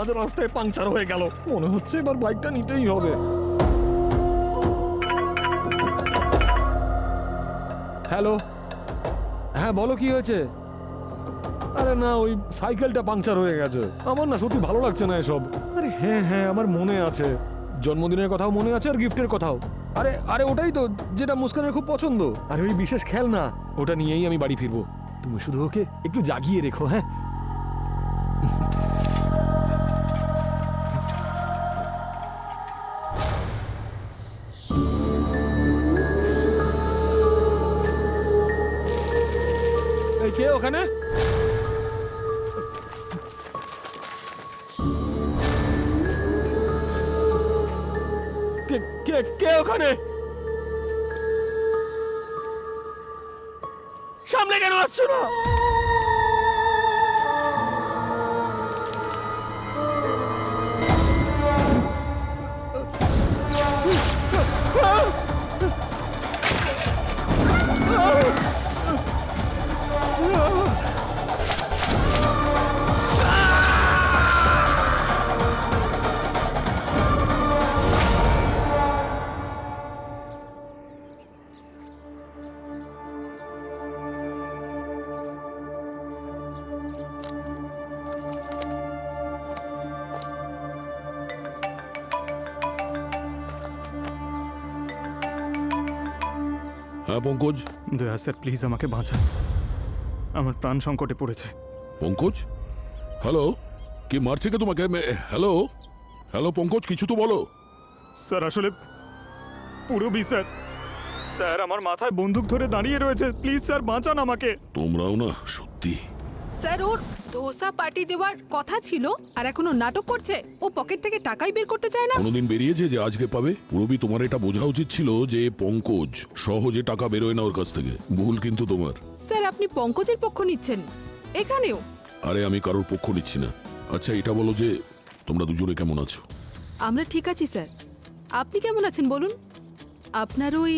মাঝ রাস্তায় পাংচার হয়ে গেল। মনে হচ্ছে এবার বাইকটা নিতেই হবে। হ্যালো, হ্যাঁ বলো, কি হয়েছে? আরে না, ওই সাইকেলটা পাংচার হয়ে গেছে। আমার না সত্যি ভালো লাগছে না এসব। আরে হ্যাঁ হ্যাঁ, আমার মনে আছে, জন্মদিনের কথাও মনে আছে আর গিফটের কথাও। আরে আরে ওটাই তো, যেটা মুস্কানের খুব পছন্দ। আরে ওই বিশেষ খেলনা, ওটা নিয়েই আমি বাড়ি ফিরবো। তুমি শুধু ওকে একটু জাগিয়ে রেখো। হ্যাঁ, এই কে ওখানে? কে কে কে ওখানে? সামনে কেন আসছো না? হ্যাঁ পঙ্কজ। দয়া স্যার, প্লিজ আমাকে বাঁচান, আমার প্রাণ সংকটে পড়েছে। পঙ্কজ, হ্যালো, কি মারছে কে তোমাকে? হ্যালো হ্যালো পঙ্কজ, কিছু তো বলো। স্যার আসলে পুরবি স্যার, স্যার আমার মাথায় বন্দুক ধরে দাঁড়িয়ে রয়েছে, প্লিজ স্যার বাঁচান আমাকে। তোমরাও না সত্যি। স্যার ওর ধোসা পার্টি দেওয়ার কথা ছিল আর এখনো নাটক করছে। ও পকেট থেকে টাকাই বের করতে চায় না। কোনোদিন বেরিয়েছে যে আজকে পাবে? পুরবি, তোমার এটা বোঝা উচিত ছিল যে পঙ্কজ সহজে টাকা বেরোয় না ওর কাছ থেকে। ভুল কিন্তু তোমার। স্যার আপনি পঙ্কজের পক্ষ নিচ্ছেন এখানেও? আরে আমি কারোর পক্ষ নিচ্ছি না। আচ্ছা এটা বলো যে তোমরা দুজনে কেমন আছো? আমরা ঠিক আছি স্যার। আপনি কেমন আছেন বলুন? আপনার ওই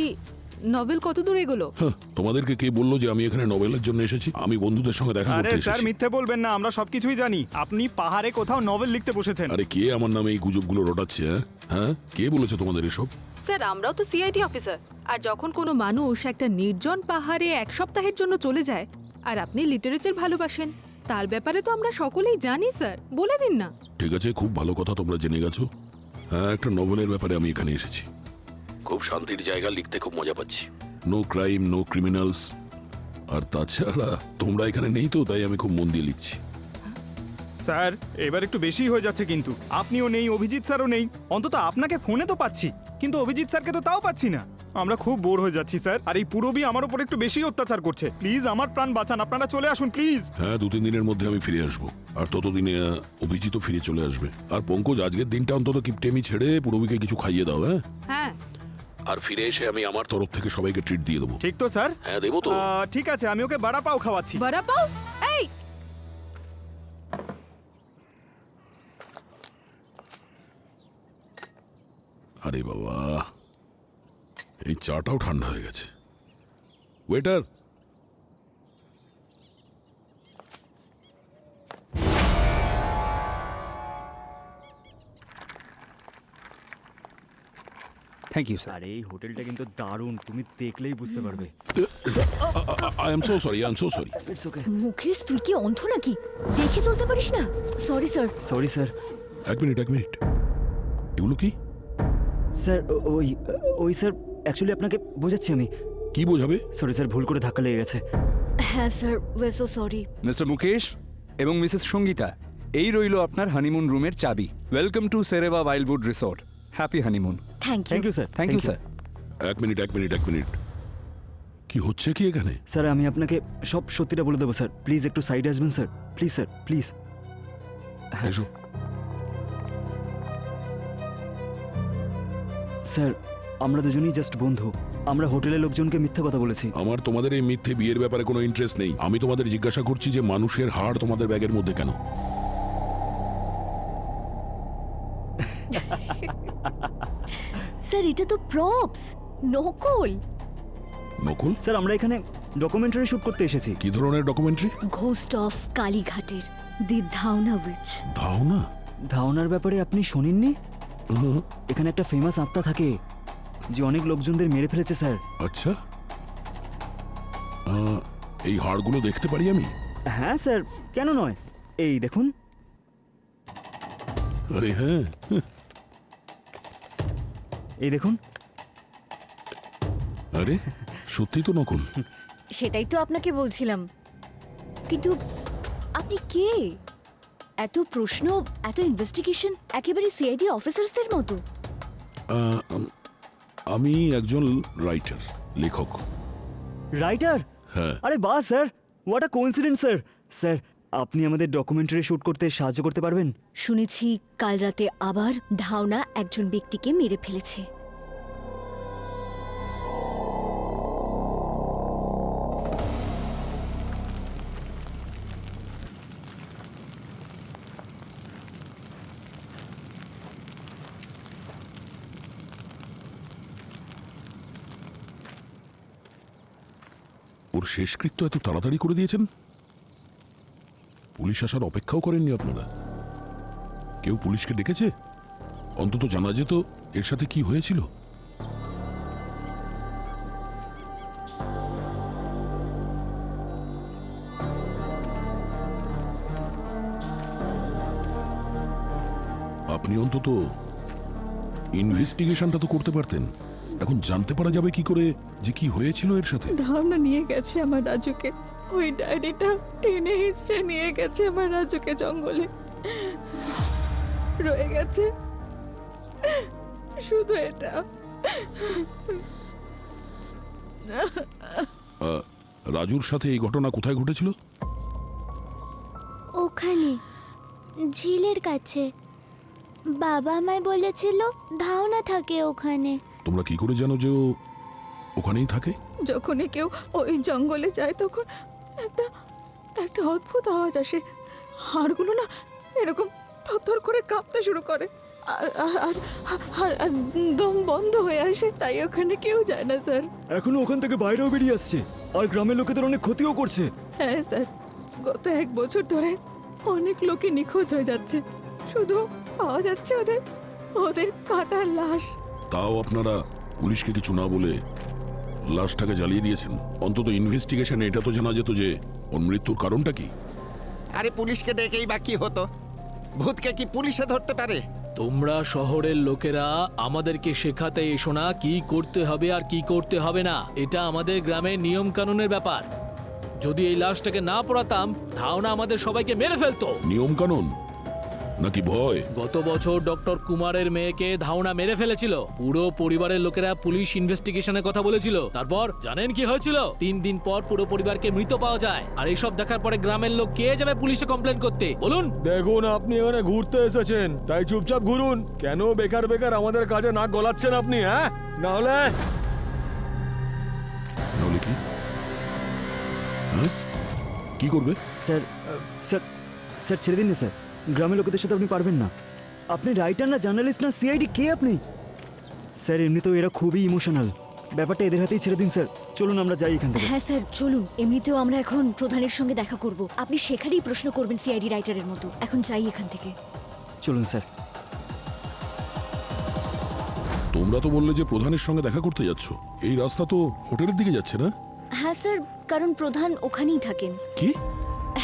নভেল কত দূর এগোলো? হ্যাঁ, তোমাদেরকে কে বললো যে আমি এখানে নভেলের জন্য এসেছি? আমি বন্ধুদের সঙ্গে দেখা আরে করতে স্যার এসেছি। মিথ্যে বলবেন না, আমরা সবকিছুই জানি। আপনি পাহাড়ে কোথাও নভেল লিখতে বসেছেন। আরে কে আমার নামে এই গুজবগুলো রটাচ্ছে? হ্যাঁ হ্যাঁ, কে বলেছে তোমাদের এসব? স্যার আমরাও তো সিআইডি অফিসার। আর যখন কোনো মানুষ একটা নির্জন পাহাড়ে এক সপ্তাহের জন্য চলে যায়, আর আপনি লিটারেচার ভালোবাসেন, তার ব্যাপারে তো আমরা সকলেই জানি স্যার। বলে দিন না। ঠিক আছে, খুব ভালো কথা তোমরা জেনে গেছো। হ্যাঁ, একটা নভেলের ব্যাপারে আমি এখানে এসেছি। খুব শান্তির জায়গা, লিখতে খুব মজা পাচ্ছি। No crime, no criminals. আর তাছাড়া তোমরা এখানে নেই তো, তাই আমি খুব মন দিয়ে লিখছি। স্যার এবার একটু বেশি হয়ে যাচ্ছে কিন্তু। আপনিও নেই, অভিজিৎ স্যারও নেই। অন্তত আপনাকে ফোনে তো পাচ্ছি, কিন্তু অভিজিৎ স্যারকে তো তাও পাচ্ছি না। আমরা খুব বোর হয়ে যাচ্ছি স্যার। আর এই পুরবি আমার উপর একটু বেশি অত্যাচার করছে। প্লিজ আমার প্রাণ বাঁচান, আপনারা চলে আসুন প্লিজ। হ্যাঁ, 2-3 দিনের মধ্যে আমি ফিরে আসবো। আর ততদিনে অভিজিৎও ফিরে চলে আসবে। আর পঙ্কজ, আজকের দিনটা অন্তত কিপটেমি ছেড়ে পুরবিকে কিছু খাইয়ে দাও। হ্যাঁ হ্যাঁ আর ফিরে এসে আমি আমার তরফ থেকে সবাইকে ট্রিট দিয়ে দেবো। ঠিক তো স্যার? হ্যাঁ দেবো তো। ঠিক আছে, আমি ওকে বাড়া পাও খাওয়াচ্ছি। বড়া পাও। এই আরে বাবা, এই চাটাও ঠান্ডা হয়ে গেছে। Waiter, thank you sir. আরে এই হোটেলটা কিন্তু দারুণ, তুমি দেখলেই বুঝতে পারবে। I am so sorry, I am so sorry. It's okay. Mukesh, তুই কি অন্ধ নাকি? দেখে চলতে পারিস না? Sorry sir. Sorry sir. এক মিনিট। এগুলো কি? স্যার ওই ওই স্যার, অ্যাকচুয়ালি আপনাকে বোঝাচ্ছি আমি। কি বোঝাবে? সরি স্যার, ভুল করে ধাক্কা লেগে গেছে। হ্যাঁ sir, way so sorry. Mister Mukesh এবং মিসেস সঙ্গীতা, এই রইল আপনার হানিমুন রুমের চাবি। Welcome to Sereba Wildwood resort. Happy honeymoon. Thank thank you. You sir. Thank you sir. এক মিনিট। কি হচ্ছে কি এখানে? স্যার আমি আপনাকে সব সত্যিটা বলে দেবো স্যার। প্লিজ একটু সাইডে আসবেন স্যার, প্লিজ স্যার, প্লিজ। এসো। স্যার আমরা দুজনেই জাস্ট বন্ধু। আমরা হোটেলের লোকজনকে মিথ্যা কথা বলেছি। আমার তোমাদের এই মিথ্যে বিয়ের ব্যাপারে কোনো ইন্টারেস্ট নেই। আমি তোমাদের জিজ্ঞাসা করছি যে মানুষের হাড় তোমাদের ব্যাগের মধ্যে কেন? স্যার এটা তো প্রপস, নকল। নকল? স্যার আমরা এখানে ডকুমেন্টারি শুট করতে এসেছি। কি ধরনের ডকুমেন্টারি? ঘোস্ট অফ কালীঘাটের দি ধাওনা উইচ। ধাওনা? ধাওনার ব্যাপারে আপনি শোনেননি? হুম, এখানে একটা ফেমাস আত্মা থাকে যে অনেক লোকজনদের মেরে ফেলেছে স্যার। আচ্ছা, এই হাড়গুলো দেখতে পারি আমি? হ্যাঁ স্যার, কেন নয়? এই দেখুন। আরে হ্যাঁ, এই দেখুন। আরে সত্যি তো নকল। সেটাই তো আপনাকে বলছিলাম। কিন্তু আপনি কে? এত প্রশ্ন, এত ইনভেস্টিগেশন, একেবারে সিআইডি অফিসার্সদের মতো। আমি একজন রাইটার, লেখক। রাইটার? হ্যাঁ। আরে বাহ sir, what a coincidence sir. Sir, আপনি আমাদের ডকুমেন্টারি শুট করতে সাহায্য করতে পারবেন? শুনেছি কাল রাতে আবার ধাওনা একজন ব্যক্তিকে মেরে ফেলেছে। ওর শেষকৃত্য এত তাড়াতাড়ি করে দিয়েছেন? পুলিশ আসার অপেক্ষাও করেননি আপনারা? কেউ পুলিশকে ডেকেছে? অন্তত জানা যেত এর সাথে কি হয়েছিল। আপনি অন্তত ইনভেস্টিগেশনটা তো করতে পারতেন। এখন জানতে পারা যাবে কি করে যে কি হয়েছিল এর সাথে? ধাওনা নিয়ে গেছে আমার রাজুকে। ওই ডায়েরিটা টেনে হিচড়ে নিয়ে গেছে আমার রাজুকে জঙ্গলে। রয়ে গেছে শুধু এটা। রাজুর সাথে এই ঘটনা কোথায় ঘটেছিল? ওখানে ঝিলের কাছে। বাবা আমায় বলেছিল ধাওনা থাকে ওখানে। তোমরা কি করে জানো যে ও ওখানেই থাকে? যখনই কেউ ওই জঙ্গলে যায় তখন একটা একটা অদ্ভুত আওয়াজ আসে। হাড়গুলো না এরকম থরথর করে কাঁপতে শুরু করে আর আর- আর- আর দম বন্ধ হয়ে আসে। তাই ওখানে কেউ যায় না স্যার। এখনো ওখান থেকে বাইরেও বেরিয়ে আসছে আর গ্রামের লোকেদের অনেক ক্ষতিও করছে। হ্যাঁ স্যার, গত 1 বছর ধরে অনেক লোকই নিখোঁজ হয়ে যাচ্ছে। শুধু পাওয়া যাচ্ছে ওদের ওদের কাটা লাশ। তাও আপনারা পুলিশকে কিছু না বলে লাশটাকে জ্বালিয়ে দিয়েছেন। অন্তত ইনভেস্টিগেশনে এটা তো জানা যেত যে ওর মৃত্যুর কারণটা কি। আরে পুলিশকে ডেকেই বা কি হতো? ভূতকে কি পুলিশে ধরতে পারে? তোমরা শহরের লোকেরা আমাদেরকে শেখাতে এসো না কি করতে হবে আর কি করতে হবে না। এটা আমাদের গ্রামের নিয়ম কানুনের ব্যাপার। যদি এই লাশটাকে না পড়াতাম ধাওনা আমাদের সবাইকে মেরে ফেলতো। নিয়ম কানুন নাকি ভয়? গত বছর ডক্টর কুমারের মেয়েকে ধাওনা মেরে ফেলেছিল। পুরো পরিবারের লোকেরা পুলিশ ইনভেস্টিগেশনের কথা বলেছিল। তারপর জানেন কি হয়েছিল? 3 দিন পর পুরো পরিবারকে মৃত পাওয়া যায়। আর এইসব দেখার পরে গ্রামের লোক কে যাবে পুলিশে কমপ্লেন করতে বলুন? দেখুন, আপনি এখানে ঘুরতে এসেছেন, তাই চুপচাপ ঘুরুন। কেন বেকার বেকার আমাদের কাছে নাক গলাচ্ছেন আপনি? হ্যাঁ, না হলে নাহলে কি? হ্যাঁ? কি করবে? স্যার স্যার স্যার ছেড়ে দিন না স্যার। গ্রামের লোকেদের সাথে আপনি পারবেন না। আপনি রাইটার না, জার্নালিস্ট না, সিআইডি, কে আপনি? স্যার এমনিতেও এরা খুবই ইমোশনাল। ব্যাপারটা এদের হাতেই ছেড়ে দিন স্যার। চলুন আমরা যাই এখান থেকে। হ্যাঁ স্যার চলুন। এমনিতেও আমরা এখন প্রধানের সঙ্গে দেখা করব। আপনি সেখানেই প্রশ্ন করবেন সিআইডি রাইটারের মতো। এখন যাই এখান থেকে। চলুন স্যার। তোমরা তো বললে যে প্রধানের সঙ্গে দেখা করতে যাচ্ছ। এই রাস্তা তো হোটেলের দিকে যাচ্ছে না? হ্যাঁ স্যার, কারণ প্রধান ওখানেই থাকেন। কি?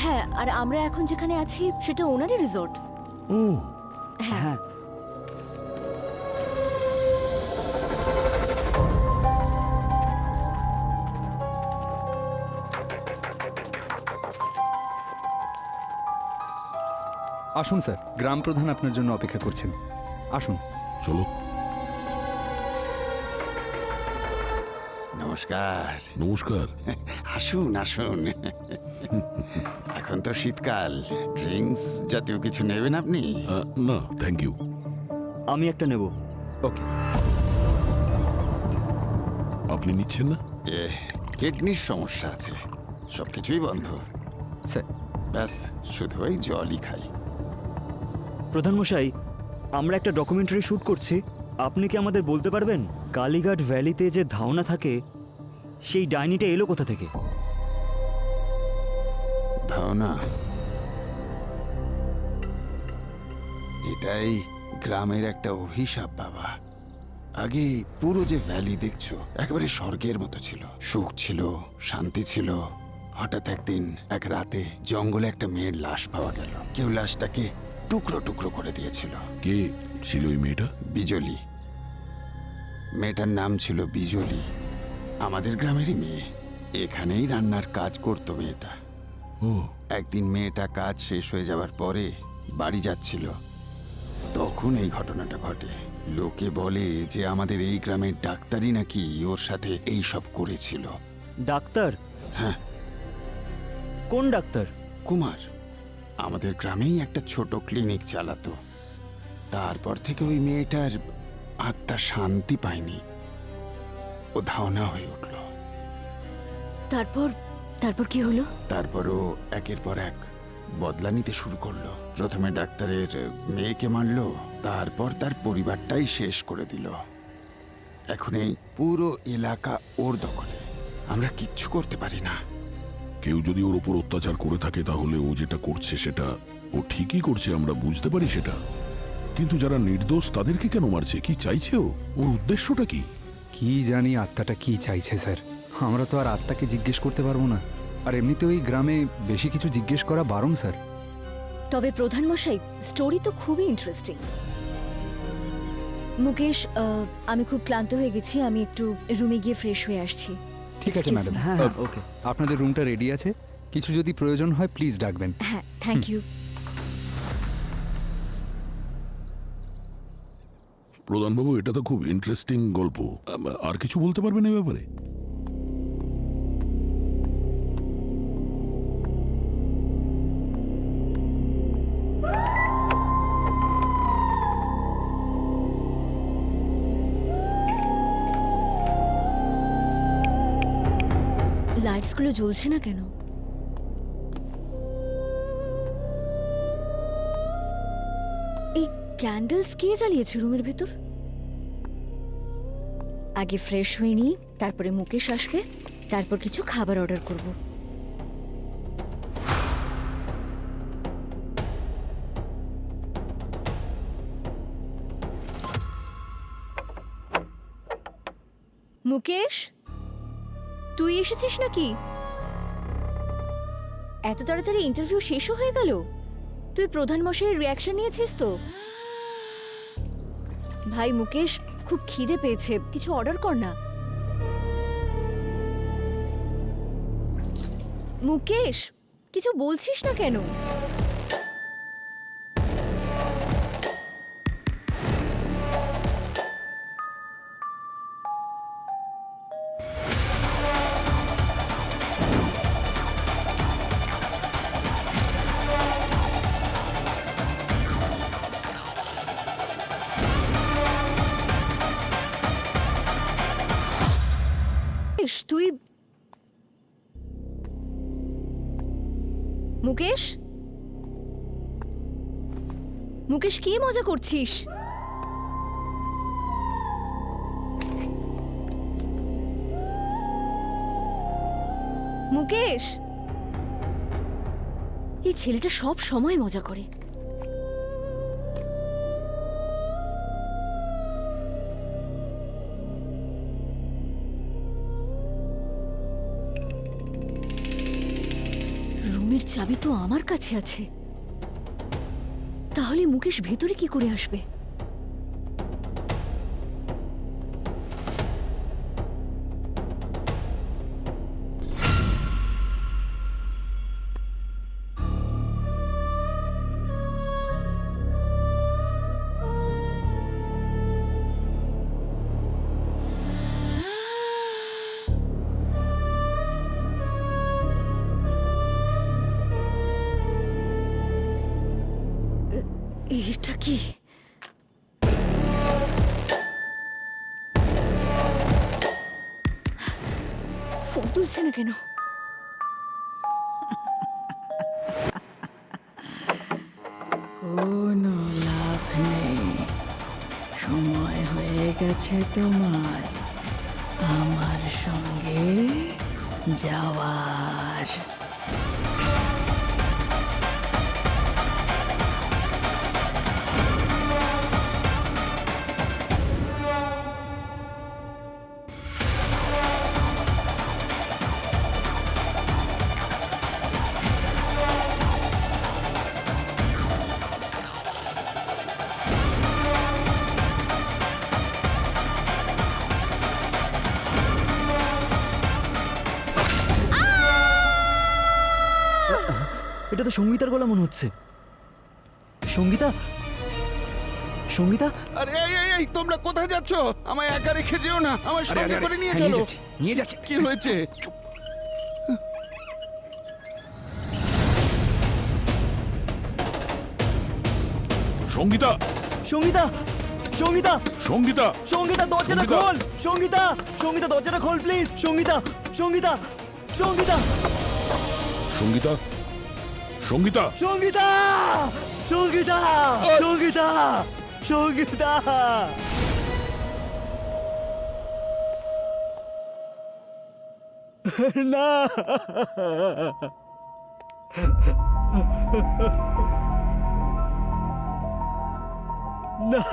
হ্যাঁ, আর আমরা এখন যেখানে আছি সেটা ওনারই রিসর্ট। ও, হ্যাঁ আসুন স্যার, গ্রাম প্রধান আপনার জন্য অপেক্ষা করছেন। আসুন। চলো। নমস্কার। নমস্কার। আসুন আসুন। এখন তো শীতকাল, ড্রিঙ্কস জাতীয় কিছু নেবেন আপনি? না, থ্যাংক ইউ। আমি একটা নেব। ওকে। আপনি নিচ্ছেন না? কিডনির সমস্যা আছে, সব কিছুই বন্ধ। স্যার ব্যাস শুধু ওই জলই খাই। প্রধান মশাই, আমরা একটা ডকুমেন্টারি শুট করছি। আপনি কি আমাদের বলতে পারবেন কালীঘাট ভ্যালিতে যে ধাওনা থাকে সেই ডাইনিটা এলো কোথা থেকে? ধাওনা? এটাই গ্রামের একটা অভিশাপ বাবা। আগে পুরো যে ভ্যালি দেখছো একেবারে স্বর্গের মতো ছিল, সুখ ছিল, শান্তি ছিল। হঠাৎ একদিন এক রাতে জঙ্গলে একটা মেয়ের লাশ পাওয়া গেল। কেউ লাশটাকে টুকরো টুকরো করে দিয়েছিল। কে ছিল ওই মেয়েটা? বিজলি। মেয়েটার নাম ছিল বিজলি। আমাদের গ্রামেরই মেয়ে। এখানেই রান্নার কাজ করতো মেয়েটা। ও, একদিন মেয়েটা কাজ শেষ হয়ে যাওয়ার পরে বাড়ি যাচ্ছিল, তখন এই ঘটনাটা ঘটে। লোকে বলে যে আমাদের এই গ্রামের ডাক্তারই নাকি ওর সাথে এই সব করেছিল। ডাক্তার? হ্যাঁ, কোন ডাক্তার? কুমার আমাদের গ্রামেই একটা ছোট ক্লিনিক চালাতো। তারপর থেকে ওই মেয়েটার আত্মা শান্তি পায়নি, ও ধাওনা হয়ে উঠল। তারপর তারপর কি হলো? তারপর ও একের পর এক বদলা নিতে শুরু করলো। প্রথমে ডাক্তারের মেয়েকে মারলো, তারপর তার পরিবারটাই শেষ করে দিল। এখন এই পুরো এলাকা ওর দখলে, আমরা কিচ্ছু করতে পারি না। কেউ যদি ওর উপর অত্যাচার করে থাকে তাহলে ও যেটা করছে সেটা ও ঠিকই করছে, আমরা বুঝতে পারি সেটা। কিন্তু যারা নির্দোষ তাদেরকে কেন মারছে? কি চাইছে ও? ওর উদ্দেশ্যটা কি? কি জানি আত্মাটা কি চাইছে স্যার, আমরা তো আর আত্মাকে জিজ্ঞেস করতে পারবো না। আর এমনিতে ওই গ্রামে বেশি কিছু জিজ্ঞেস করা বারণ স্যার। তবে প্রধান মশাই, স্টোরি তো খুবই ইন্টারেস্টিং। মুকেশ, আমি খুব ক্লান্ত হয়ে গেছি, আমি একটু রুমে গিয়ে ফ্রেশ হয়ে আসছি। ঠিক আছে Excuse ম্যাডাম, me. হ্যাঁ হ্যাঁ, ওকে। আপনাদের রুমটা রেডি আছে, কিছু যদি প্রয়োজন হয় প্লিজ ডাকবেন। হ্যাঁ, থ্যাংক ইউ। প্রধানবাবু, এটা তো খুব ইন্টারেস্টিং গল্প। আর কিছু বলতে পারবেন এই ব্যাপারে? লাইটসগুলো জ্বলছে না কেন? এই ক্যান্ডেলস কে জ্বালিয়েছে রুমের ভেতর? আগে ফ্রেশ হয়ে নিই, তারপরে মুকেশ আসবে, তারপর কিছু খাবার অর্ডার করব। মুকেশ, তুই এসেছিস নাকি? এত তাড়াতাড়ি ইন্টারভিউ শেষও হয়ে গেল? তুই প্রধান মশাইয়ের রিয়াকশন নিয়েছিস তো? ভাই মুকেশ, খুব খিদে পেয়েছে, কিছু অর্ডার কর না। মুকেশ, কিছু বলছিস না কেন? তুই মুকেশ, মুকেশ কি মজা করছিস? মুকেশ, এই ছেলেটা সব সময় মজা করে। রুমের চাবি তো আমার কাছে আছে, তাহলে মুকেশ ভেতরে কি করে আসবে? এটা কি? ফোন তুলছে না কেন? কোনো লাভ নেই, সময় হয়ে গেছে তোমার আমার সঙ্গে যাওয়ার। এটা তো সঙ্গীতার গলা মনে হচ্ছে। সঙ্গীতা, সঙ্গীতা, আরে এই তোমরা কোথায় যাচ্ছ? আমায় একা রেখে যেও না, আমার সঙ্গে করে নিয়ে চলো। নিয়ে যাচ্ছি। কি হয়েছে? সঙ্গীতা, সঙ্গীতা, সঙ্গীতা, সঙ্গীতা, সঙ্গীতা দরজাটা সঙ্গীতা! খোল। সঙ্গীতা, সঙ্গীতা দরজাটা খোল প্লিজ। সঙ্গীতা, সঙ্গীতা, সঙ্গীতা, সঙ্গীতা, সঙ্গীতা, সঙ্গীতা, সঙ্গীতা, সঙ্গীতা, সঙ্গীতা। না, না,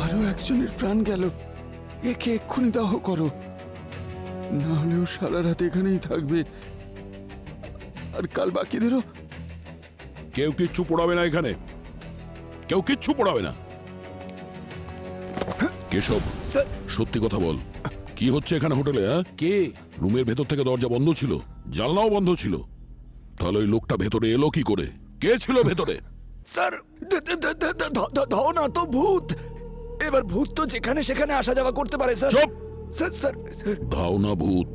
আরো একজনের প্রাণ গেল, একে এক্ষুনি দাহ করো, না হলেও সারা রাত এখানেই থাকবে, আর কাল বাকিদেরও। কেউ কিচ্ছু পড়াবে না এখানে, কেউ কিচ্ছু পড়াবে না। কেশব, সত্যি কথা বল, কি হচ্ছে এখানে হোটেলে? হ্যাঁ, কে? রুমের ভেতর থেকে দরজা বন্ধ ছিল, জানলাও বন্ধ ছিল, তাহলে ওই লোকটা ভেতরে এলো কি করে? কে ছিল ভেতরে? স্যার, ধনা তো ভূত। এবার ভূত তো যেখানে সেখানে আসা যাওয়া করতে পারে স্যার। চুপ! স্যার স্যার স্যার, ধাওনা ভূত,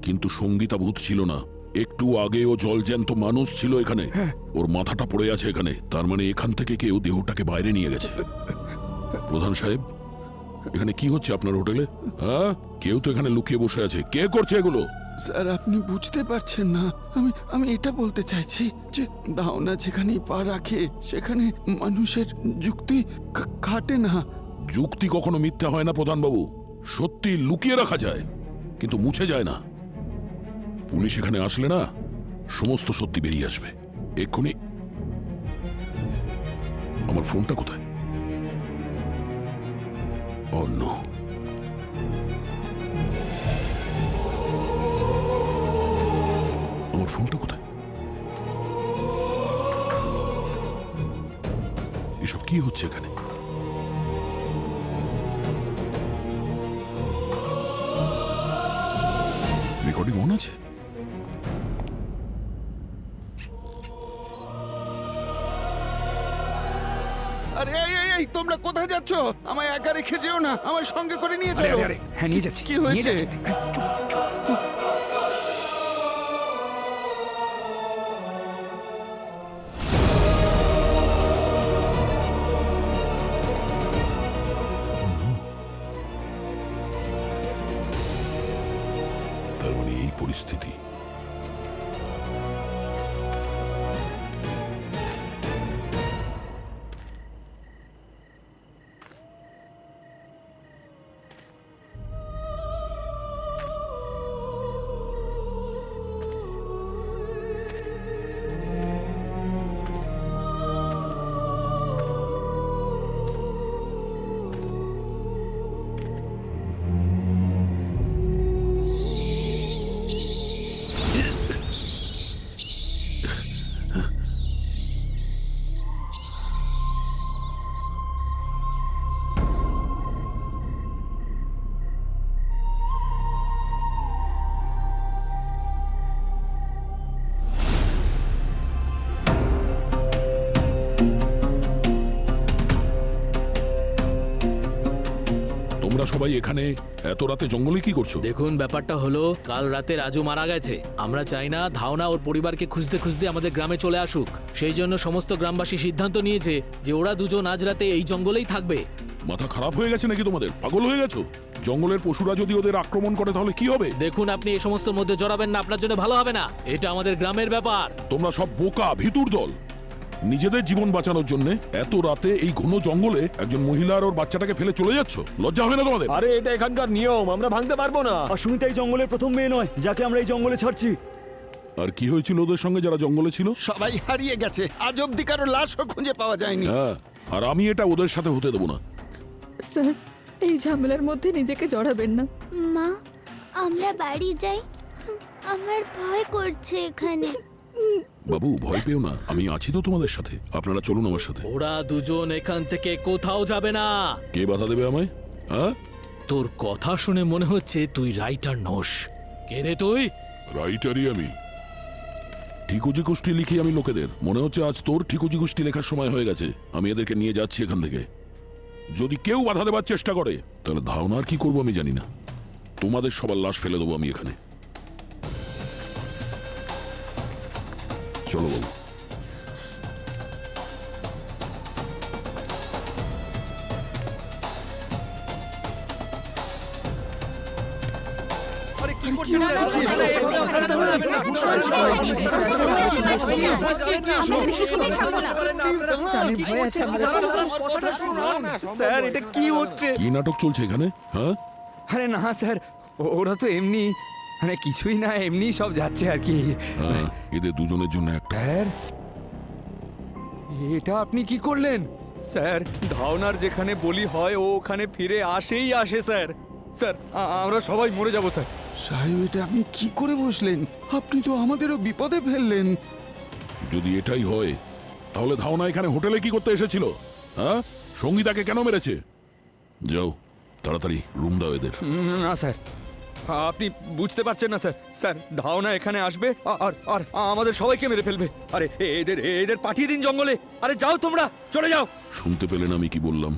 কিন্তু সঙ্গীতা ভূত ছিল না। একটু আগে ও জলজ্যান্ত মানুষ ছিল এখানে, ওর মাথাটা পড়ে আছে এখানে, তার মানে এখান থেকে কেউ দেহটাকে বাইরে নিয়ে গেছে। প্রধান সাহেব, এখানে কি হচ্ছে আপনার হোটেলে? হ্যাঁ, কেউ তো এখানে লুকিয়ে বসে আছে, কে করছে এগুলো? স্যার, আপনি বুঝতে পারছেন না, আমি এটা বলতে চাইছি যে দাওনা যেখানেই পা রাখে সেখানে মানুষের যুক্তি খাটে না। যুক্তি কখনো মিথ্যা হয় না প্রধানবাবু, সত্যি লুকিয়ে রাখা যায় কিন্তু মুছে যায় না। পুলিশ এখানে আসলে না, সমস্ত সত্যি বেরিয়ে আসবে এক্ষুনি। আমার ফোনটা কোথায়? ও নো, আমার ফোনটা কোথায়? এসব কি হচ্ছে এখানে? রেকর্ডিং অন আছে? আরে এই তোমরা কোথায় যাচ্ছ? আমায় একা রেখে যেও না, আমার সঙ্গে করে নিয়ে চলো। হ্যাঁ নিয়ে যাচ্ছি। কি হয়েছে? তার মানে এই পরিস্থিতি। তোমরা সবাই এখানে এত রাতে জঙ্গলে কি করছো? দেখুন, ব্যাপারটা হলো কাল রাতে রাজু মারা গেছে। আমরা চাই না ধাওনা ওর পরিবারকে খুঁজতে খুঁজতে আমাদের গ্রামে চলে আসুক। সেই জন্য সমস্ত গ্রামবাসী সিদ্ধান্ত নিয়েছে যে ওরা দুজন আজ রাতে এই জঙ্গলেই থাকবে। মাথা খারাপ হয়ে গেছে নাকি তোমাদের? পাগল হয়ে গেছো? জঙ্গলের পশুরা যদি ওদের আক্রমণ করে তাহলে কি হবে? দেখুন, আপনি এই সমস্ত মধ্যে জড়াবেন না, আপনার জন্য ভালো হবে না। এটা আমাদের গ্রামের ব্যাপার। তোমরা সব বোকা ভিতুর দল। নিজেদের জীবন বাঁচানোর জন্য এত রাতে এই ঘন জঙ্গলে একজন মহিলা আর ওর বাচ্চাটাকে ফেলে চলে যাচ্ছ, লজ্জা হয় না তোমাদের? আরে এটা এখানকার নিয়ম, আমরা ভাঙতে পারবো না। আর সুমিতা এই জঙ্গলের প্রথম মেয়ে নয় যাকে আমরা এই জঙ্গলে ছাড়ছি। আর কি হয়েছিল ওদের সঙ্গে যারা জঙ্গলে ছিল? সবাই হারিয়ে গেছে, আজ অব্দি কারো লাশও খুঁজে পাওয়া যায়নি। হ্যাঁ, আর আমি এটা ওদের সাথে হতে দেবো না। স্যার এই ঝামেলার মধ্যে নিজেকে জড়াবেন না। মা, আমরা বাড়ি যাই, আমার ভয় করছে এখানে। বাবু ভয় পেও না, আমি আছি তো তোমাদের সাথে। আপনারা চলুন আমার সাথে। ওরা দুজন এখান থেকে কোথাও যাবে না। কে বাধা দেবে আমায়? হ্যাঁ, তোর কথা শুনে মনে হচ্ছে তুই রাইটার নোস। কে রে তুই? রাইটারই আমি। ঠিকুজি গোষ্ঠী লিখি আমি লোকেদের। মনে হচ্ছে আজ তোর ঠিকুজি গোষ্ঠী লেখার সময় হয়ে গেছে। আমি এদেরকে নিয়ে যাচ্ছি এখান থেকে। যদি কেউ বাধা দেবার চেষ্টা করে তাহলে ধারণা আর কি করবো আমি জানি না। তোমাদের সবার লাশ ফেলে দেবো আমি এখানে। চলো বাবু। স্যার এটা কি হচ্ছে? কি নাটক চলছে এখানে? হ্যাঁ, আরে না স্যার, ওরা তো এমনি, মানে কিছুই না, এমনি সব যাচ্ছে আর কি। হ্যাঁ, এদের দুজনের জন্য একটা। স্যার এটা আপনি কি করলেন? স্যার ধাওনার যেখানে বলি হয় ও ওখানে ফিরে আসেই আসে স্যার। স্যার আমরা সবাই মরে যাব স্যার। সাহেব, এটা আপনি কি করে বসলেন? আপনি তো আমাদেরও বিপদে ফেললেন। যদি এটাই হয় তাহলে ধাওনা এখানে হোটেলে কি করতে এসেছিল? হ্যাঁ, সঙ্গীতাকে কেন মেরেছে? যাও তাড়াতাড়ি রুম দাও এদের। না স্যার, আপনি বুঝতে পারছেন না স্যার। স্যার ধাওনা এখানে আসবে আর আর আমাদের সবাইকে মেরে ফেলবে। আরে এদের এদের পাঠিয়ে দিন জঙ্গলে। আরে যাও তোমরা, চলে যাও। শুনতে পেলেন আমি কি বললাম?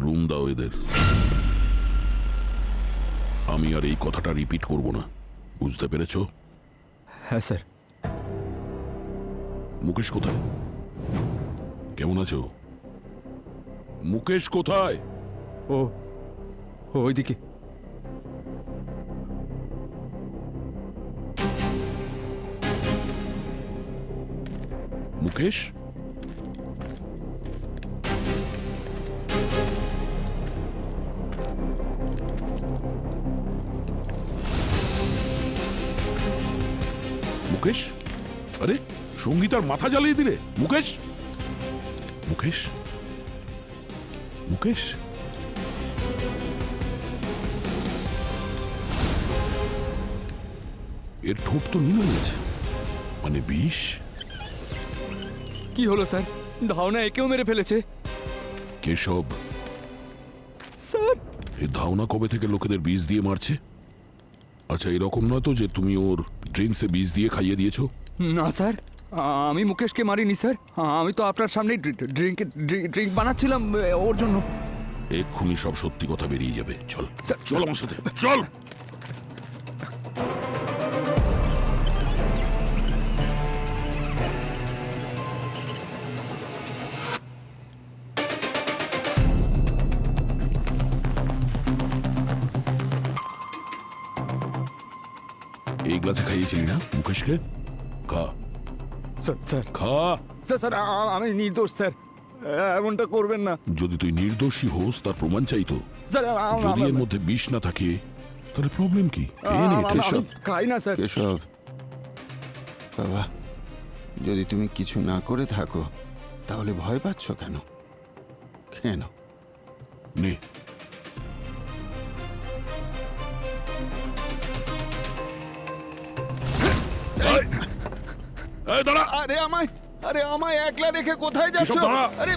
রুম দাও এদের। আমি আর এই কথাটা রিপিট করব না, বুঝতে পেরেছো? হ্যাঁ স্যার। মুকেশ কোথায়? কেমন আছো? মুকেশ কোথায়? ও ওইদিকে। মুকেশ, মুকেশ, আরে সঙ্গীতার মাথা জ্বালিয়ে দিলে। মুকেশ, মুকেশ, মুকেশ, এর ঠোঁট তো নীল হয়ে গেছে, মানে বিষ। কি হলো স্যার? ধাওনা একেও মেরে ফেলেছে। কেশব, স্যার এই ধাওনা কবে থেকে লোকেদের বিষ দিয়ে মারছে? আচ্ছা, এরকম নয় তো যে তুমি ওর ড্রিঙ্কসে বিষ দিয়ে খাইয়ে দিয়েছো? না স্যার, আমি মুকেশকে মারিনি স্যার। আমি তো আপনার সামনেই ড্রিঙ্ক বানাচ্ছিলাম ওর জন্য। এক্ষুনি সব সত্যি কথা বেরিয়ে যাবে। চল স্যার, চল আমার সাথে, চল। এই গ্লাসে খাইয়েছিলি না মুকেশকে? খা, স্যার স্যার খা। স্যার স্যার আমি নির্দোষ স্যার, এমনটা করবেন না। যদি তুই নির্দোষী হোস তার প্রমাণ চাইতো। স্যার যদি এর মধ্যে বিষ না থাকে তাহলে প্রবলেম কি? খেয়ে নে, আমি কেশব। খাই না স্যার। কেশব বাবা, যদি তুমি কিছু না করে থাকো তাহলে ভয় পাচ্ছ কেন? কেন? নে। এই, দাঁড়া। আরে আমায় একলা রেখে কোথায় যাচ্ছ? কেশব, দাঁড়া। আরে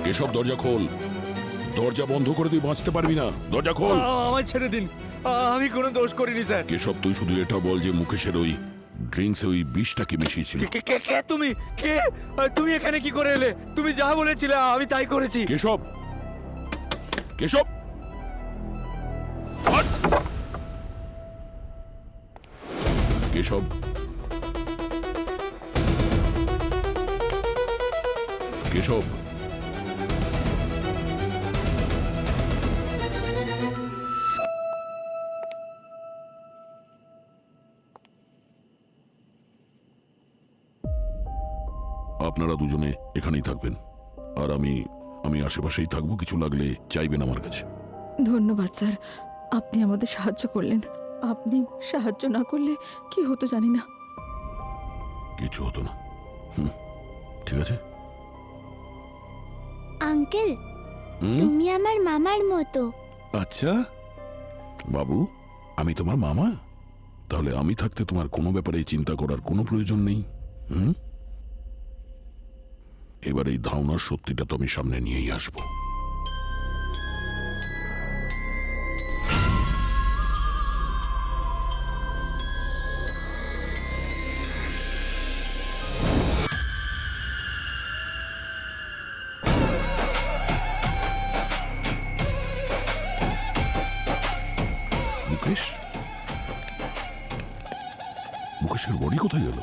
কেশব, দরজা খোল। দরজা বন্ধ করে তুই বাঁচতে পারবি না। দরজা খোল। আমায় ছেড়ে দিন, আমি কোনো দোষ করিনি স্যার। কেশব, তুই শুধু এটা বল যে মুকেশের ওই ড্রিঙ্কসে ওই বিষটাকে মিশিয়েছিল। কে তুমি? কে তুমি? এখানে কি করে এলে? তুমি যা বলেছিলে আমি তাই করেছি। কেশব, কেশব, হাট! কেশব, কেশব, আপনারা দুজনে এখানেই থাকবেন, আর আমি আমি আশেপাশেই থাকবো, কিছু লাগলে চাইবেন আমার কাছে। ধন্যবাদ স্যার, আপনি আমাদের সাহায্য করলেন। আপনি সাহায্য না করলে কি হতো জানি না। কিছু হতো না। ঠিক আছে। আঙ্কেল, হুম? তুমি আমার মামার মতো। আচ্ছা বাবু, আমি তোমার মামা? তাহলে আমি থাকতে তোমার কোনো ব্যাপারে চিন্তা করার কোনো প্রয়োজন নেই। এবার এই ধারণার সত্যিটা তো আমি সামনে নিয়েই আসবো। মুকেশ, মুকেশের বডি কোথায় গেল?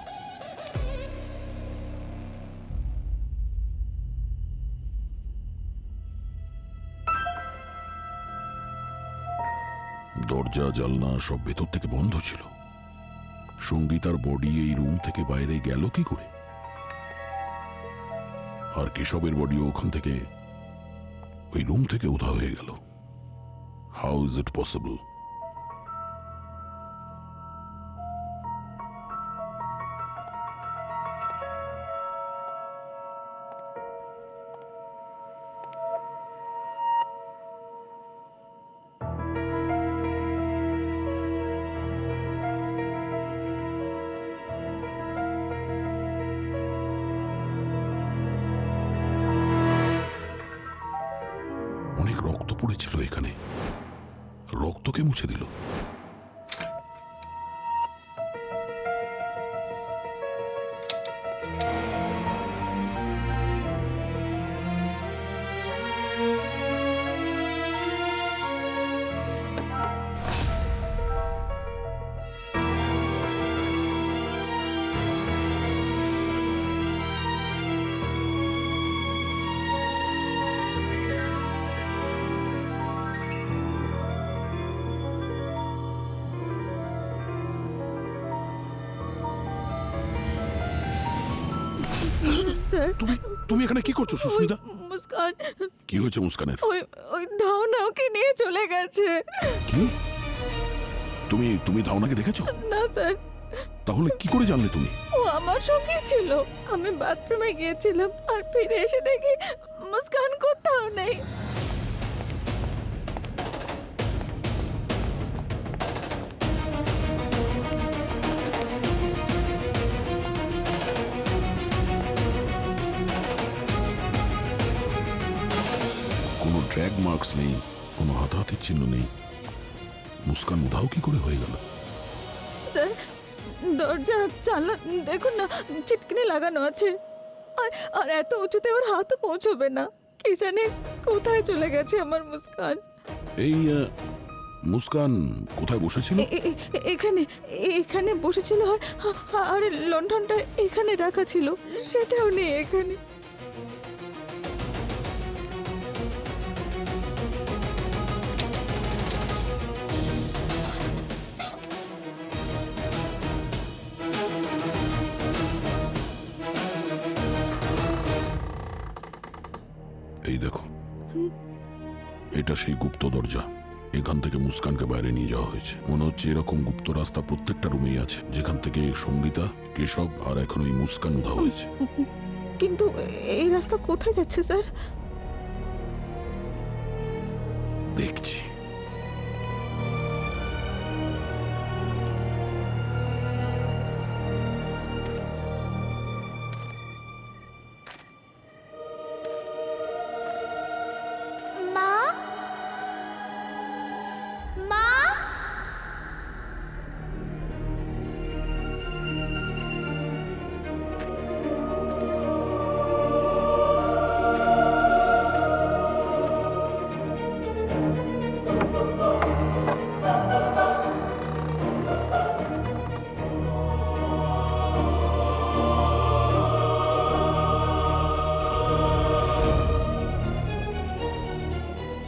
দরজা জানলা সব ভেতর থেকে বন্ধ ছিল। সঙ্গীতার বডি এই রুম থেকে বাইরে গেল কি করে? আর কেশবের বডিও ওখান থেকে, ওই রুম থেকে উধাও হয়ে গেল। How is it possible? অনেক রক্ত পড়েছিল এখানে, রক্তকে মুছে দিল। স্যার, তুমি এখানে কি করছো সুস্মিতা? মুস্কান, কি হয়েছে মুস্কানের? ওই ওই ধাওনা ওকে নিয়ে চলে গেছে। কি? তুমি ধাওনাকে দেখেছো? না স্যার, তাহলে কি করে জানলে তুমি? ও আমার সঙ্গে ছিল। আমি বাথরুমে গিয়েছিলাম আর ফিরে এসে দেখি মুস্কান কোথাও নেই। কোনো ড্র্যাগ মার্কস নেই, কোনো হাতাহাতির চিহ্ন নেই। মুস্কান উধাও কি করে হয়ে গেল? স্যার, দরজা জানলা দেখুন না, চিটকিনি লাগানো আছে। আর আর এত উঁচুতে ওর হাতও পৌঁছবে না। কি জানে কোথায় চলে গেছে আমার মুস্কান। এই মুস্কান কোথায় বসেছিল? এখানে এখানে বসেছিল, আর লণ্ঠনটা এখানে রাখা ছিল, সেটাও নেই এখানে। এই দেখো, এটা সেই গুপ্ত দরজা। এখান থেকে মুস্কানকে বাইরে নিয়ে যাওয়া হয়েছে। মনে হচ্ছে এরকম গুপ্ত রাস্তা প্রত্যেকটা রুমেই আছে, যেখান থেকে সঙ্গীতা, কেশব আর এখন ওই মুস্কান উধাও হয়েছে। কিন্তু এই রাস্তা কোথায় যাচ্ছে স্যার? দেখছি। মা, মা,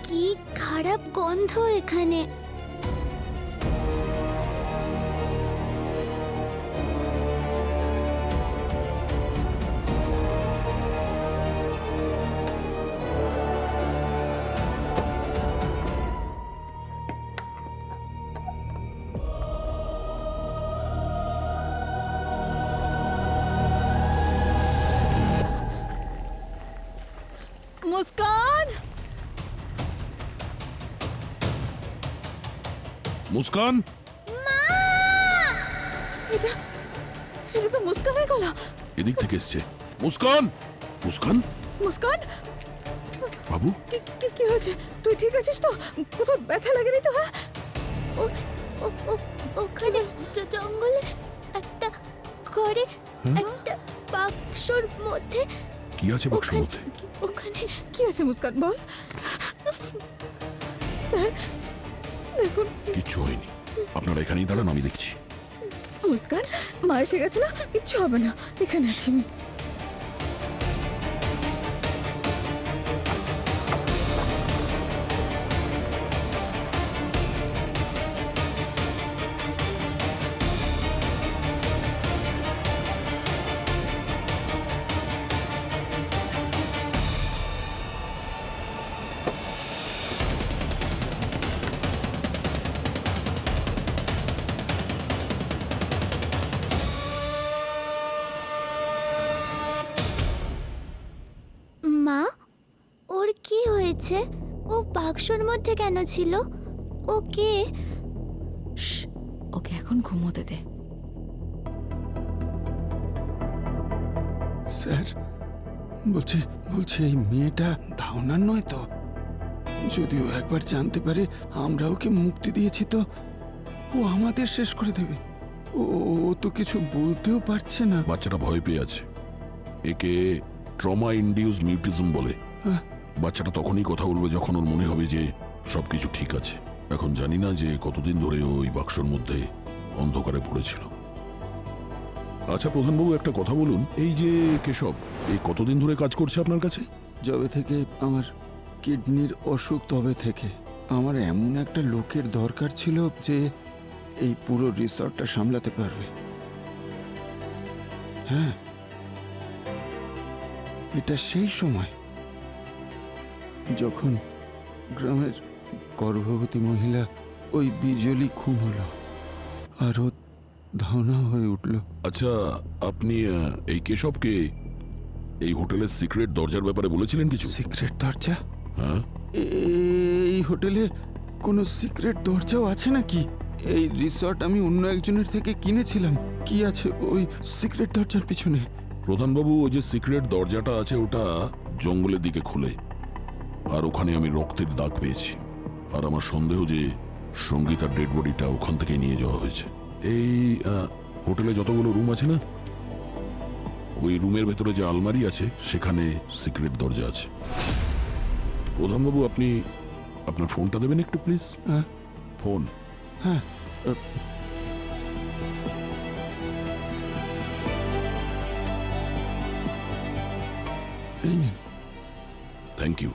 কি খারাপ গন্ধ এখানে। মুস্কান, এটা এটা তো মুস্কানের গলা। এদিক থেকে এসছে। মুস্কান, মুস্কান মুস্কান, বাবু, কি হয়েছে? তুই ঠিক আছিস তো? কোথাও ব্যথা লাগেনি তো? হ্যাঁ, ওখানে জঙ্গলে একটা ঘরে একটা বাক্সর মধ্যে কি আছে বাক্সের মধ্যে? ওখানে কি আছে মুস্কান, বল। স্যার দেখুন। কিচ্ছু হয়নি, আপনারা এখানেই দাঁড়ান, আমি দেখছি। মুস্কান, মা এসে গেছে না? কিচ্ছু হবে না, এখানে আছি আমি। মা, ওর কি হয়েছে? ও বাক্সর মধ্যে কেন ছিল? ও কে? ওকে এখন ঘুমোতে দে। স্যার, বলছি বলছি এই মেয়েটা ধাওনার নয় তো? যদিও একবার জানতে পারে আমরা ওকে মুক্তি দিয়েছি তো ও আমাদের শেষ করে দেবে। ও তো কিছু বলতেও পারছে না। বাচ্চাটা ভয় পেয়ে আছে, একে ট্রমা ইনডিউস মিউটিজম বলে। হ্যাঁ। বাচ্চাটা তখনই কথা বলবে যখন ওর মনে হবে যে সবকিছু ঠিক আছে। এখন জানি না যে কতদিন ধরে ওই বাক্সর মধ্যে অন্ধকারে পড়েছিল। আচ্ছা প্রধানবাবু, একটা কথা বলুন, এই যে কেশব, এই কতদিন ধরে কাজ করছে আপনার কাছে? যবে থেকে আমার কিডনির অসুখ তবে থেকে আমার এমন একটা লোকের দরকার ছিল যে এই পুরো রিসর্টটা সামলাতে পারবে। হ্যাঁ, এটা সেই সময় যখন গ্রামের গর্ভবতী মহিলা ওই বিজলি খুন হলো আর ও ধাওনা হয়ে উঠল। আচ্ছা, আপনি এই কেশবকে এই হোটেলের সিক্রেট দরজার ব্যাপারে বলেছিলেন কিছু? সিক্রেট দরজা? হ্যাঁ, এই হোটেলে কোনো সিক্রেট দরজাও আছে নাকি? এই রিসর্ট আমি অন্য একজনের থেকে কিনেছিলাম। কি আছে ওই সিক্রেট দরজার পিছনে? প্রধানবাবু, ওই যে সিক্রেট দরজাটা আছে ওটা জঙ্গলের দিকে খুলে, আর ওখানে আমি রক্তের দাগ পেয়েছি। আর আমার সন্দেহ যে সঙ্গীতার ডেড বডিটা ওখান থেকে নিয়ে যাওয়া হয়েছে। এই হোটেলে যতগুলো রুম আছে না, ওই রুমের ভেতরে যে আলমারি আছে সেখানে সিক্রেট দরজা আছে। প্রধানবাবু, আপনি আপনার ফোনটা দেবেন একটু প্লিজ? হ্যাঁ ফোন। হ্যাঁ, এই নিন। Thank you.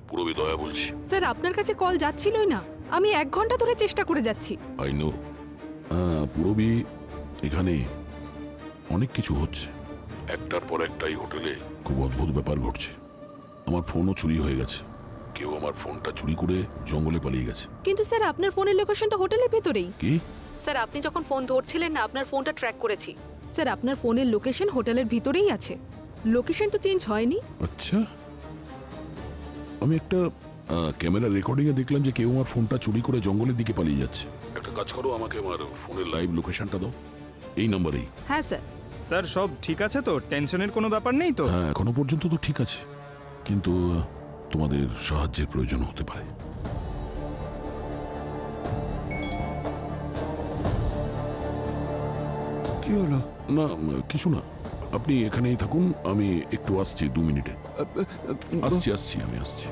পুরবী, দয়া বলছি। স্যার, আপনার কাছে কল যাচ্ছিলই না। আমি 1 ঘন্টা ধরে চেষ্টা করে যাচ্ছি। I know. পুরবী, এখানে অনেক কিছু হচ্ছে, একটার পর একটা এই হোটেলে খুব অদ্ভুত ব্যাপার ঘটছে। আমার ফোনও চুরি হয়ে গেছে, কেউ আমার ফোনটা চুরি করে জঙ্গলে পালিয়ে গেছে। কিন্তু স্যার, আপনার ফোনের লোকেশন তো হোটেলের ভেতরেই। কি? স্যার, আপনি যখন ফোন ধরছিলেন না, আপনার ফোনটা ট্র্যাক করেছি। স্যার, আপনার ফোনের লোকেশন হোটেলের ভিতরেই আছে। লোকেশন তো চেঞ্জ হয়নি। আচ্ছা, আমি একটা ক্যামেরা রেকর্ডিং এ দেখলাম যে কেউ আমার ফোনটা চুরি করে জঙ্গলের দিকে পালিয়ে যাচ্ছে। একটা কাজ করো, আমাকে আমার ফোনের লাইভ লোকেশনটা দাও, এই নাম্বারেই। হ্যাঁ স্যার। স্যার, সব ঠিক আছে তো? টেনশনের কোনো ব্যাপার নেই তো? হ্যাঁ, এখনো পর্যন্ত তো ঠিক আছে, কিন্তু তোমাদের সাহায্যের প্রয়োজন হতে পারে। কি হলো? না, কিছু না, আপনি এখানেই থাকুন, আমি একটু আসছি 2 মিনিটে। আসছি, আমি আসছি।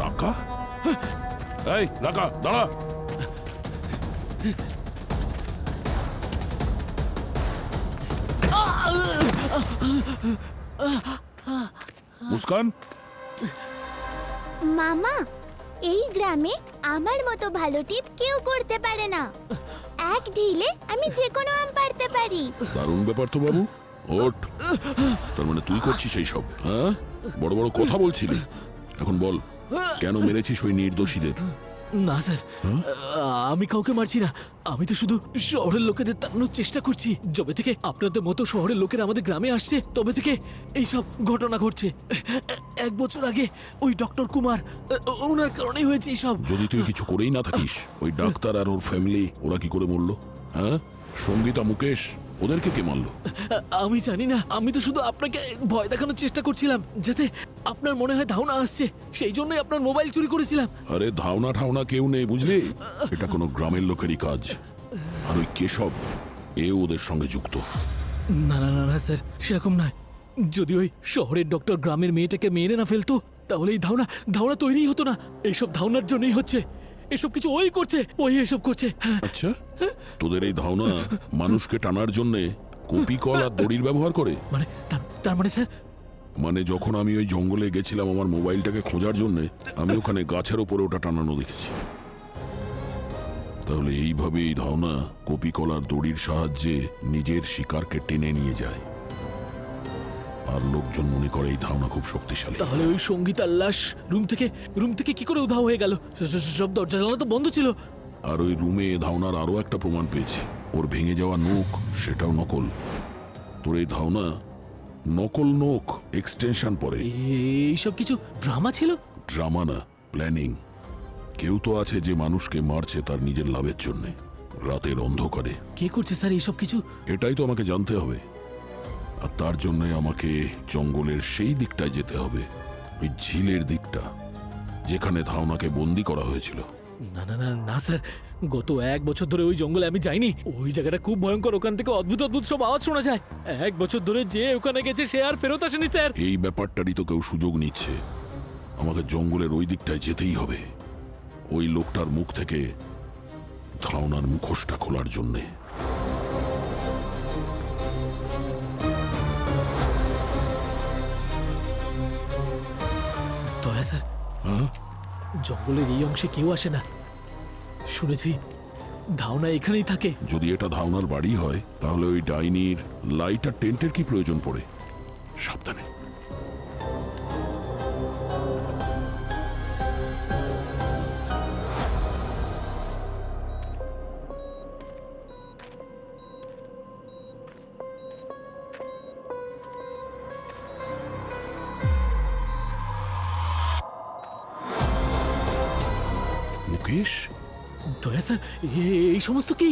রাকা, এই রাকা, দাঁড়া। মুস্কান, মামা, এই গ্রামে আমার মতো ভালো টিপ কেউ করতে পারে না। এক ঢিলে আমি যে কোনো আম পারতে পারি। দারুণ ব্যাপার তো বাবু। ওঠ। তার মানে তুই করছিস এই সব, হ্যাঁ? বড় বড় কথা বলছিলি, এখন বল কেন মেরেছিস ওই নির্দোষীদের? না স্যার, আমি কাউকে মারছি না। আমি তো শুধু শহরের লোকেদের তাড়ানোর চেষ্টা করছি। যবে থেকে আপনাদের মতো শহরের লোকেরা আমাদের গ্রামে আসছে তবে থেকে এইসব ঘটনা ঘটছে। 1 বছর আগে ওই ডক্টর কুমার, ওনার কারণেই হয়েছে এইসব। যদি তুই কিছু করেই না থাকিস, ওই ডাক্তার আর ওর ফ্যামিলি ওরা কি করে মরলো? হ্যাঁ, সঙ্গীতা, মুকেশ, ওদেরকে কে মারলো? আমি জানি না, আমি তো শুধু আপনাকে ভয় দেখানোর চেষ্টা করছিলাম যাতে আপনার মনে হয় ধাওনা আসছে, সেই জন্যই আপনার মোবাইল চুরি করেছিলাম। আরে ধাওনা ঠাওনা কেউ নেই, বুঝলি? এটা কোনো গ্রামের লোকেরই কাজ। আর ওই কেশব, এ ওদের সঙ্গে যুক্ত। না না না না স্যার, সেরকম নয়। যদি ওই শহরের ডক্টর গ্রামের মেয়েটাকে মেরে না ফেলতো তাহলে এই ধাওনা তৈরিই হতো না। এইসব ধাওনার জন্যই হচ্ছে, এসব কিছু ওই করছে, ওই এসব করছে। আচ্ছা, তোদের এই ধাওনা মানুষকে টানার জন্যে কপি কল আর দড়ির ব্যবহার করে? মানে তার মানে স্যার, মানে যখন আমি ওই জঙ্গলে গেছিলাম আমার মোবাইলটাকে খোঁজার জন্যে, আমি ওখানে গাছের ওপরে ওটা টানানো দেখেছি। তাহলে এইভাবে এই ধাওনা কপি কল আর দড়ির সাহায্যে নিজের শিকারকে টেনে নিয়ে যায়, আর লোকজন মনে করে এই ধাওনা খুব শক্তিশালী। তাহলে ওই সঙ্গীতার লাশ রুম থেকে কি করে উধাও হয়ে গেল? সব দরজা জানালা তো বন্ধ ছিল। আর ওই রুমে ধাওনার আরো একটা প্রমাণ পেয়েছি, ওর ভেঙে যাওয়া নখ, সেটাও নকল। তোর এই ধাওনা নকল নখ, এক্সটেনশন পরে। এইসব কিছু ড্রামা ছিল? ড্রামা না, প্ল্যানিং। কেউ তো আছে যে মানুষকে মারছে তার নিজের লাভের জন্যে, রাতের অন্ধকারে। কে করছে স্যার এইসব কিছু? এটাই তো আমাকে জানতে হবে, আর তার জন্য আমাকে জঙ্গলের সেই দিকটায় যেতে হবে, ওই ঝিলের দিকটা যেখানে ধাওনাকে বন্দি করা হয়েছিল। না না না না স্যার, গত 1 বছর ধরে ওই জঙ্গলে আমি যাইনি। ওই জায়গাটা খুব ভয়ঙ্কর, ওখান থেকে অদ্ভুত অদ্ভুত সব আওয়াজ শোনা যায়। 1 বছর ধরে যে ওখানে গেছে সে আর ফেরত আসেনি স্যার। এই ব্যাপারটারই তো কেউ সুযোগ নিচ্ছে। আমাকে জঙ্গলের ওই দিকটায় যেতেই হবে, ওই লোকটার মুখ থেকে ধাওনার মুখোশটা খোলার জন্যে। দয়া স্যার, জঙ্গলের এই অংশে কেউ আসে না। শুনেছি ধাওনা এখানেই থাকে। যদি এটা ধাওনার বাড়ি হয় তাহলে ওই ডাইনির লাইট আর টেন্টের কি প্রয়োজন পড়ে? সাবধানে। মুকেশ, দয়া স্যার, এই সমস্ত কি?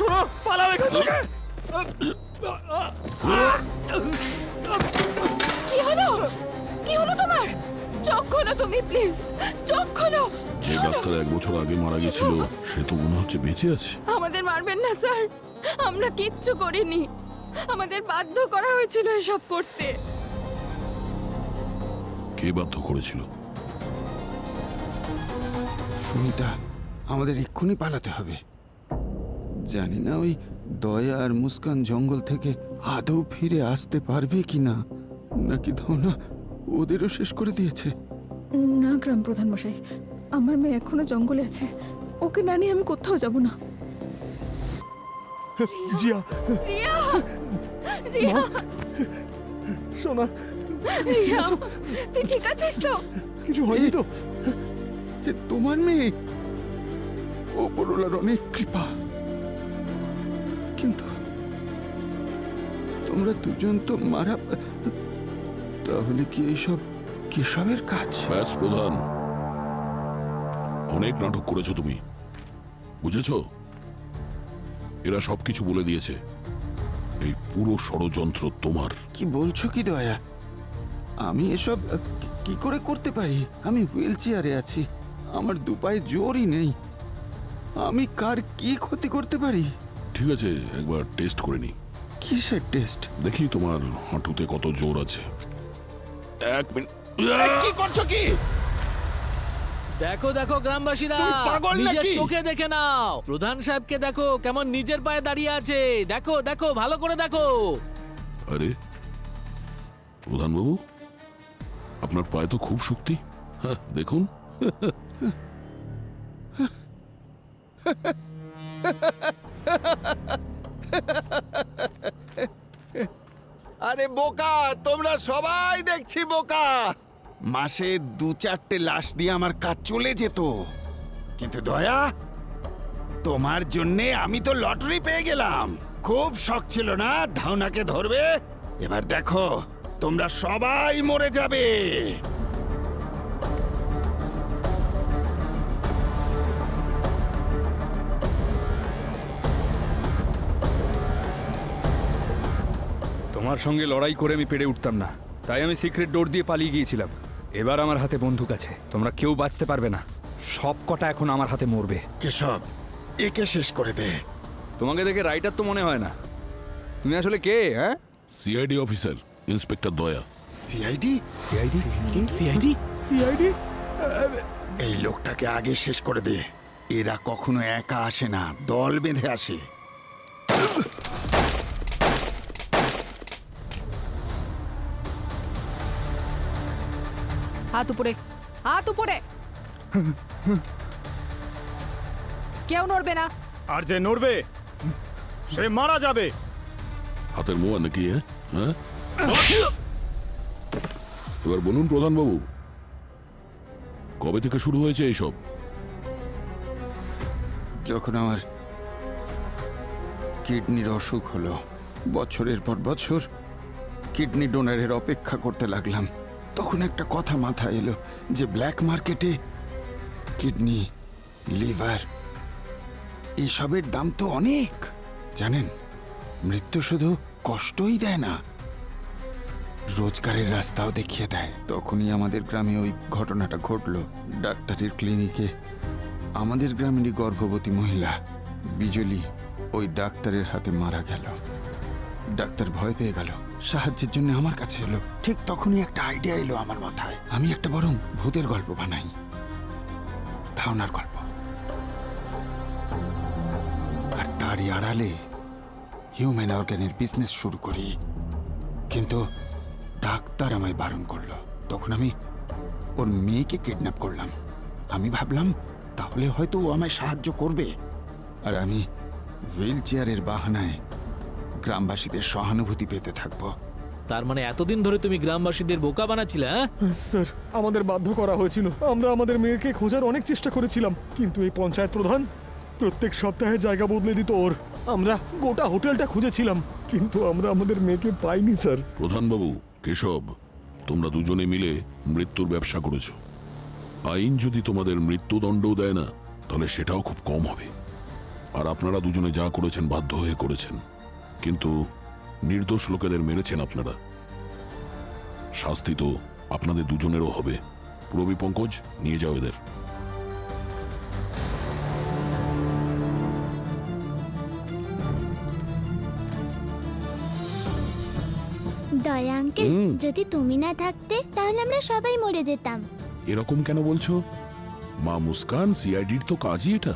শোনো, পালাও এখান থেকে। কি হলো? কি হলো তোমার? চোখ খোলো তুমি, প্লিজ চোখ খোলো। যে ডাক্তার 1 বছর আগে মারা গেছিল সে তো মনে হচ্ছে বেঁচে আছে। আমাদের মারবেন না স্যার, আমরা কিচ্ছু করিনি। আমাদের বাধ্য করা হয়েছিল এসব করতে। কে বাধ্য করেছিল? সুনিতা, আমাদের এক্ষুনি পালাতে হবে। জানি না ওই দয়া আর মুস্কান জঙ্গল থেকে আদৌ ফিরে আসতে পারবে কিনা, নাকি ধাওনা ওদেরও শেষ করে দিয়েছে। না গ্রাম প্রধান মশাই, আমার মেয়ে এখনো জঙ্গলে আছে। ওকে না নিয়ে আমি কোথাও যাব না। জিয়া, রিয়া, রিয়া, শোনা, রিয়া, তুই ঠিক আছিস তো? কিছু হয়নি তো? এ তোমার মেয়ে? ওপরওয়ালার অনেক কৃপা, কিন্তু তোমরা দুজন তো মারা। তাহলে কি এইসব কেশবের কাজ? ব্যাস প্রধান, অনেক নাটক করেছো তুমি, বুঝেছো? এরা সবকিছু বলে দিয়েছে, এই পুরো ষড়যন্ত্র তোমার। কি বলছো কি দয়া? আমি এসব কি করে করতে পারি? আমি হুইল চেয়ারে আছি, আমার 2 পায়ে জোরই নেই। আমি কার কি ক্ষতি করতে পারি? ঠিক আছে, একবার টেস্ট করে নি। কিসের টেস্ট? দেখি তোমার হাঁটুতে কত জোর আছে। 1 মিনিট। কি করছো কি? দেখো দেখো গ্রামবাসীরা, তুমি পাগল নিজের নাকি? চোখে দেখে নাও। প্রধান সাহেবকে দেখো কেমন নিজের পায়ে দাঁড়িয়ে আছে। দেখো দেখো, ভালো করে দেখো। আরে প্রধানবাবু, আপনার পায়ে তো খুব শক্তি। হ্যাঁ, দেখুন। আরে বোকা, তোমরা সবাই দেখছি বোকা। মাসে 2-4টে লাশ দিয়ে আমার কাজ চলে যেত, কিন্তু দয়া, তোমার জন্যে আমি তো লটারি পেয়ে গেলাম। খুব শখ ছিল না ধাওনাকে ধরবে? এবার দেখো, তোমরা সবাই মরে যাবে। তোমার সঙ্গে লড়াই করে আমি পেরে উঠতাম না, তাই আমি সিক্রেট ডোর দিয়ে পালিয়ে গিয়েছিলাম। এবার আমার হাতে বন্দুক আছে, তোমরা কেউ বাঁচতে পারবে না। সব কটা এখন আমার হাতে মরবে। কেশব, একে শেষ করে দে। তোমাকে দেখে রাইটার তো মনে হয় না। তুমি আসলে কে? হ্যাঁ, সিআইডি অফিসার ইন্সপেক্টর দয়া। সিআইডি? সিআইডি? সিআইডি? এই লোকটাকে আগে শেষ করে দে। এরা কখনো একা আসে না, দল বেঁধে আসে। হাত উপরে, হাত উপরে। কেউ নড়বে না। আর যে নড়বে সে মারা যাবে। হাতের মোয়া নাকি? হ্যাঁ, এবার বলুন প্রধানবাবু, কবে থেকে শুরু হয়েছে এইসব? যখন আমার কিডনির অসুখ হলো, বছরের পর বছর কিডনি ডোনারের অপেক্ষা করতে লাগলাম, তখন একটা কথা মাথায় এলো যে ব্ল্যাক মার্কেটে কিডনি, লিভার এসবের দাম তো অনেক। জানেন, মৃত্যু শুধু কষ্টই দেয় না, রোজগারের রাস্তাও দেখিয়ে দেয়। তখনই আমাদের গ্রামে ওই ঘটনাটা ঘটলো। ডাক্তারের ক্লিনিকে আমাদের গ্রামেরই গর্ভবতী মহিলা বিজলি ওই ডাক্তারের হাতে মারা গেল। ডাক্তার ভয় পেয়ে গেল, সাহায্যের জন্য আমার কাছে এলো। ঠিক তখনই একটা আইডিয়া এলো আমার মাথায়, আমি একটা বরং ভূতের গল্প বানাই, ধারণার গল্প, আর তারই আড়ালে হিউম্যান অর্গানের বিজনেস শুরু করি। কিন্তু ডাক্তার আমায় বারণ করলো। তখন আমি ওর মেয়েকে কিডন্যাপ করলাম। আমি ভাবলাম তাহলে হয়তো ও আমায় সাহায্য করবে, আর আমি হুইল চেয়ারের বাহানায় গ্রামবাসীদের সহানুভূতি পেতে থাকবো। তার মানে এতদিন ধরে তুমি গ্রামবাসীদের বোকা বানাচ্ছিলে? হ্যাঁ স্যার, আমাদের বাধ্য করা হয়েছিল। আমরা আমাদের মেয়েকে খোঁজার অনেক চেষ্টা করেছিলাম, কিন্তু এই পঞ্চায়েত প্রধান প্রত্যেক সপ্তাহে জায়গা বদলে দিত ওর। আমরা গোটা হোটেলটা খুঁজেছিলাম, কিন্তু আমরা আমাদের মেয়েকে পাইনি স্যার। প্রধানবাবু, কেশব, তোমরা দুজনে মিলে মৃত্যুর ব্যবসা করেছো। আইন যদি তোমাদের মৃত্যুদণ্ডও দেয় না, তাহলে সেটাও খুব কম হবে। আর আপনারা দুজনে যা করেছেন বাধ্য হয়ে করেছেন, কিন্তু নির্দোষ লোকেদের মেরেছেন আপনারা। শাস্তি তো আপনাদের দুজনেরও হবে। পুরবী, পঙ্কজ, নিয়ে যাও এদের। দয়া আঙ্কেল, যদি তুমি না থাকতে তাহলে আমরা সবাই মরে যেতাম। এরকম কেন বলছো? মা মুস্কান, সিআইডির তো কাজই এটা।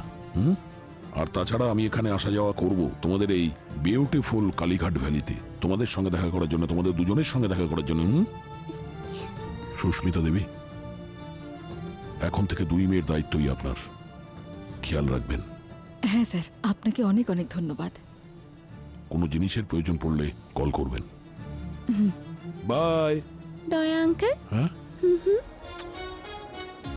আর তাছাড়া আমি এখানে আসা যাওয়া করব তোমাদের এই বিউটিফুল কালীঘাট ভ্যালিতে, তোমাদের সঙ্গে দেখা করার জন্য, তোমাদের দুজনের সঙ্গে দেখা করার জন্য। সুস্মিতা দেবী, এখন থেকে 2 মেয়ের দায়িত্বই আপনার, খেয়াল রাখবেন। হ্যাঁ স্যার, আপনাকে অনেক অনেক ধন্যবাদ। কোনো জিনিসের প্রয়োজন পড়লে কল করবেন। বাই। দয়া আঙ্কেল। হ্যাঁ,